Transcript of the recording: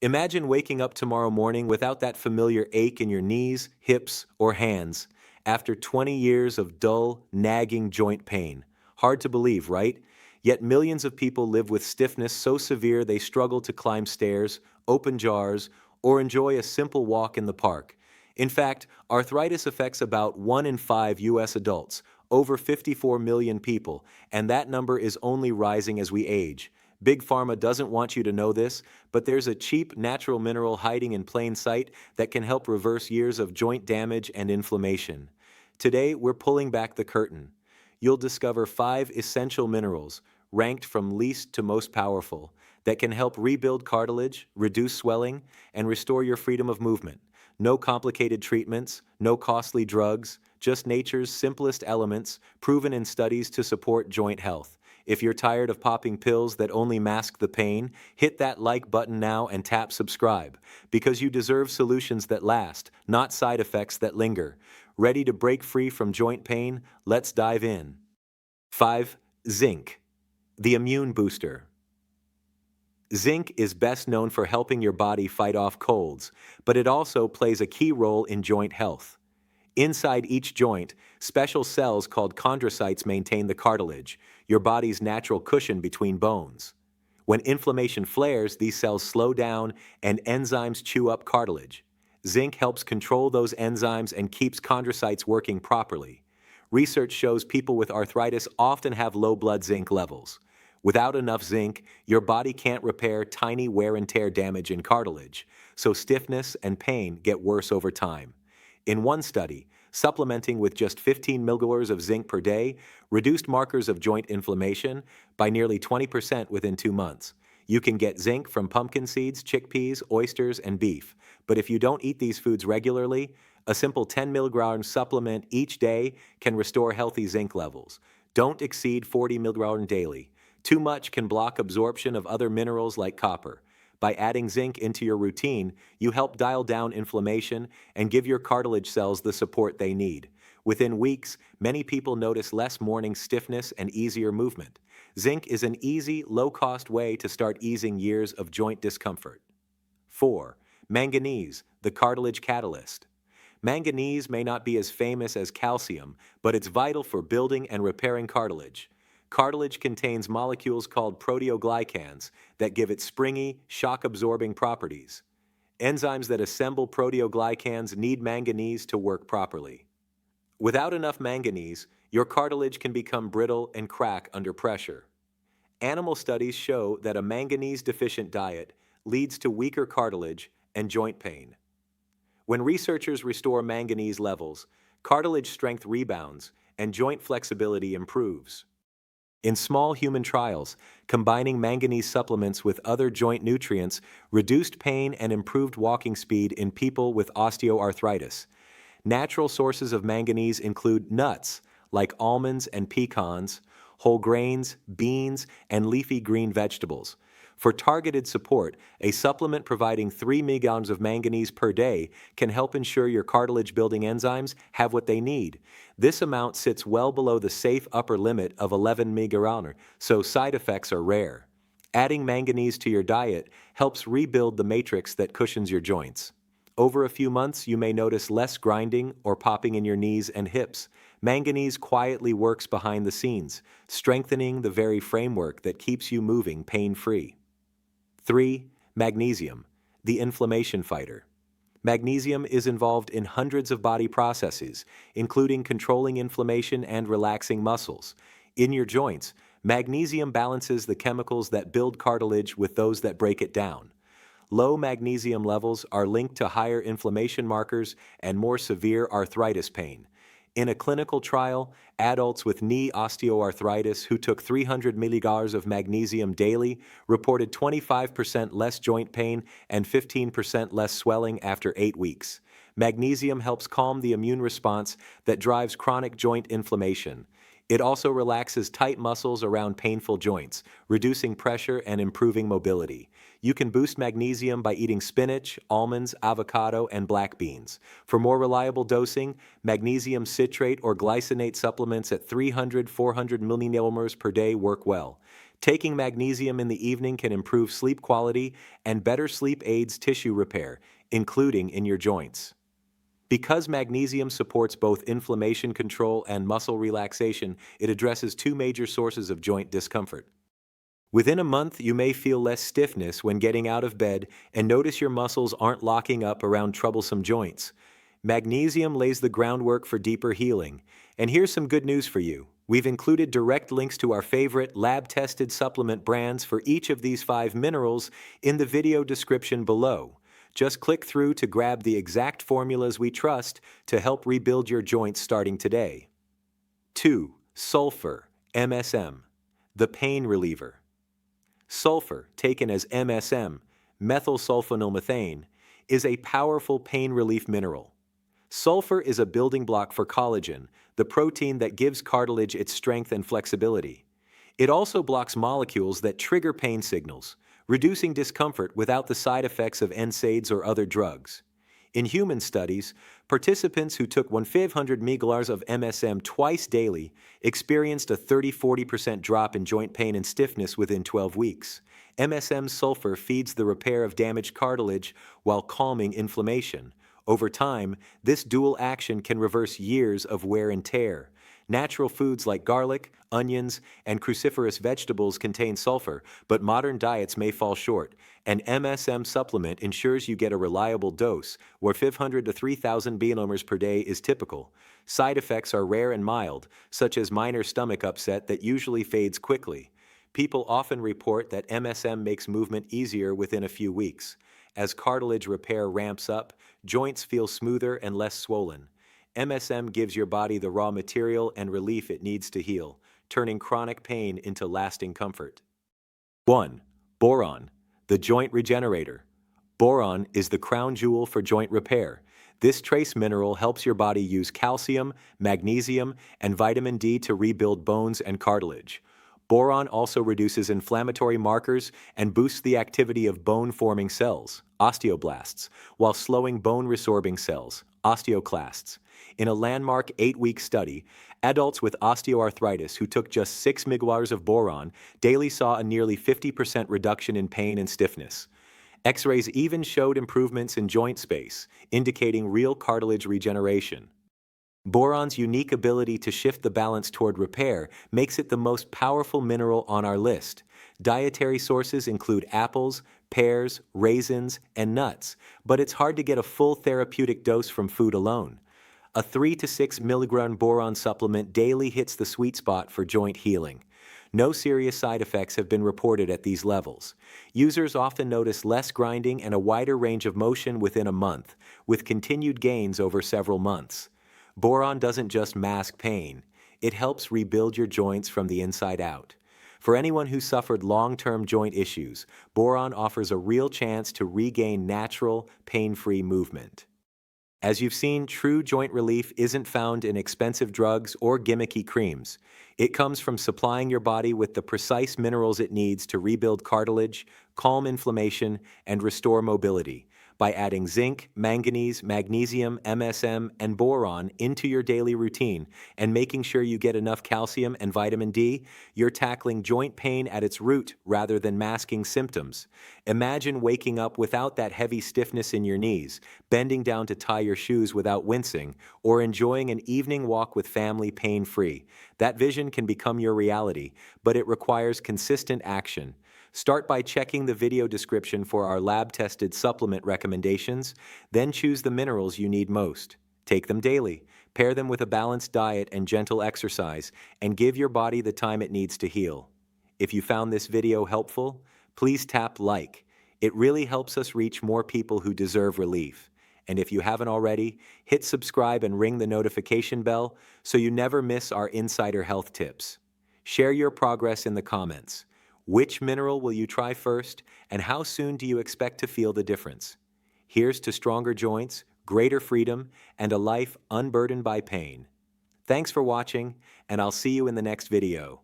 Imagine waking up tomorrow morning without that familiar ache in your knees, hips, or hands after 20 years of dull, nagging joint pain. Hard to believe, right? Yet millions of people live with stiffness so severe they struggle to climb stairs, open jars, or enjoy a simple walk in the park. In fact, arthritis affects about 1 in 5 U.S. adults, over 54 million people, and that number is only rising as we age. Big Pharma doesn't want you to know this, but there's a cheap natural mineral hiding in plain sight that can help reverse years of joint damage and inflammation. Today, we're pulling back the curtain. You'll discover 5 essential minerals, ranked from least to most powerful, that can help rebuild cartilage, reduce swelling, and restore your freedom of movement. No complicated treatments, no costly drugs, just nature's simplest elements proven in studies to support joint health. If you're tired of popping pills that only mask the pain, hit that like button now and tap subscribe, because you deserve solutions that last, not side effects that linger. Ready to break free from joint pain? Let's dive in. 5. Zinc, the immune booster. Zinc is best known for helping your body fight off colds, but it also plays a key role in joint health. Inside each joint, special cells called chondrocytes maintain the cartilage, your body's natural cushion between bones. When inflammation flares, these cells slow down and enzymes chew up cartilage. Zinc helps control those enzymes and keeps chondrocytes working properly. Research shows people with arthritis often have low blood zinc levels. Without enough zinc, your body can't repair tiny wear and tear damage in cartilage, so stiffness and pain get worse over time. In one study, supplementing with just 15 milliliters of zinc per day reduced markers of joint inflammation by nearly 20% within 2 months. You can get zinc from pumpkin seeds, chickpeas, oysters, and beef, but if you don't eat these foods regularly, a simple 10 milligram supplement each day can restore healthy zinc levels. Don't exceed 40 milligrams daily. Too much can block absorption of other minerals like copper. By adding zinc into your routine, you help dial down inflammation and give your cartilage cells the support they need. Within weeks, many people notice less morning stiffness and easier movement. Zinc is an easy, low-cost way to start easing years of joint discomfort. 4. Manganese, the cartilage catalyst. Manganese may not be as famous as calcium, but it's vital for building and repairing cartilage. Cartilage contains molecules called proteoglycans that give it springy, shock-absorbing properties. Enzymes that assemble proteoglycans need manganese to work properly. Without enough manganese, your cartilage can become brittle and crack under pressure. Animal studies show that a manganese-deficient diet leads to weaker cartilage and joint pain. When researchers restore manganese levels, cartilage strength rebounds and joint flexibility improves. In small human trials, combining manganese supplements with other joint nutrients reduced pain and improved walking speed in people with osteoarthritis. Natural sources of manganese include nuts, like almonds and pecans, whole grains, beans, and leafy green vegetables. For targeted support, a supplement providing 3 milligrams of manganese per day can help ensure your cartilage-building enzymes have what they need. This amount sits well below the safe upper limit of 11 milligrams, so side effects are rare. Adding manganese to your diet helps rebuild the matrix that cushions your joints. Over a few months, you may notice less grinding or popping in your knees and hips. Manganese quietly works behind the scenes, strengthening the very framework that keeps you moving pain-free. 3. Magnesium, the inflammation fighter. Magnesium is involved in hundreds of body processes, including controlling inflammation and relaxing muscles. In your joints, magnesium balances the chemicals that build cartilage with those that break it down. Low magnesium levels are linked to higher inflammation markers and more severe arthritis pain. In a clinical trial, adults with knee osteoarthritis who took 300 milligrams of magnesium daily reported 25% less joint pain and 15% less swelling after 8 weeks. Magnesium helps calm the immune response that drives chronic joint inflammation. It also relaxes tight muscles around painful joints, reducing pressure and improving mobility. You can boost magnesium by eating spinach, almonds, avocado, and black beans. For more reliable dosing, magnesium citrate or glycinate supplements at 300-400 millimolars per day work well. Taking magnesium in the evening can improve sleep quality, and better sleep aids tissue repair, including in your joints. Because magnesium supports both inflammation control and muscle relaxation, it addresses two major sources of joint discomfort. Within a month, you may feel less stiffness when getting out of bed and notice your muscles aren't locking up around troublesome joints. Magnesium lays the groundwork for deeper healing. And here's some good news for you. We've included direct links to our favorite lab-tested supplement brands for each of these 5 minerals in the video description below. Just click through to grab the exact formulas we trust to help rebuild your joints starting today. 2. Sulfur, MSM, the pain reliever. Sulfur, taken as MSM, methylsulfonylmethane, is a powerful pain relief mineral. Sulfur is a building block for collagen, the protein that gives cartilage its strength and flexibility. It also blocks molecules that trigger pain signals, reducing discomfort without the side effects of NSAIDs or other drugs. In human studies, participants who took 1,500 mg of MSM twice daily experienced a 30–40% drop in joint pain and stiffness within 12 weeks. MSM sulfur feeds the repair of damaged cartilage while calming inflammation. Over time, this dual action can reverse years of wear and tear. Natural foods like garlic, onions, and cruciferous vegetables contain sulfur, but modern diets may fall short. An MSM supplement ensures you get a reliable dose, where 500 to 3,000 benomers per day is typical. Side effects are rare and mild, such as minor stomach upset that usually fades quickly. People often report that MSM makes movement easier within a few weeks. As cartilage repair ramps up, joints feel smoother and less swollen. MSM gives your body the raw material and relief it needs to heal, turning chronic pain into lasting comfort. 1. Boron, the joint regenerator. Boron is the crown jewel for joint repair. This trace mineral helps your body use calcium, magnesium, and vitamin D to rebuild bones and cartilage. Boron also reduces inflammatory markers and boosts the activity of bone-forming cells, osteoblasts, while slowing bone-resorbing cells, osteoclasts. In a landmark 8-week study, adults with osteoarthritis who took just 6 mg of boron daily saw a nearly 50% reduction in pain and stiffness. X-rays even showed improvements in joint space, indicating real cartilage regeneration. Boron's unique ability to shift the balance toward repair makes it the most powerful mineral on our list. Dietary sources include apples, pears, raisins, and nuts, but it's hard to get a full therapeutic dose from food alone. A 3 to 6 mg boron supplement daily hits the sweet spot for joint healing. No serious side effects have been reported at these levels. Users often notice less grinding and a wider range of motion within a month, with continued gains over several months. Boron doesn't just mask pain, it helps rebuild your joints from the inside out. For anyone who suffered long-term joint issues, boron offers a real chance to regain natural, pain-free movement. As you've seen, true joint relief isn't found in expensive drugs or gimmicky creams. It comes from supplying your body with the precise minerals it needs to rebuild cartilage, calm inflammation, and restore mobility. By adding zinc, manganese, magnesium, MSM, and boron into your daily routine and making sure you get enough calcium and vitamin D, you're tackling joint pain at its root rather than masking symptoms. Imagine waking up without that heavy stiffness in your knees, bending down to tie your shoes without wincing, or enjoying an evening walk with family pain-free. That vision can become your reality, but it requires consistent action. Start by checking the video description for our lab-tested supplement recommendations, then choose the minerals you need most. Take them daily, pair them with a balanced diet and gentle exercise, and give your body the time it needs to heal. If you found this video helpful, please tap like. It really helps us reach more people who deserve relief. And if you haven't already, hit subscribe and ring the notification bell so you never miss our insider health tips. Share your progress in the comments. Which mineral will you try first, and how soon do you expect to feel the difference? Here's to stronger joints, greater freedom, and a life unburdened by pain. Thanks for watching, and I'll see you in the next video.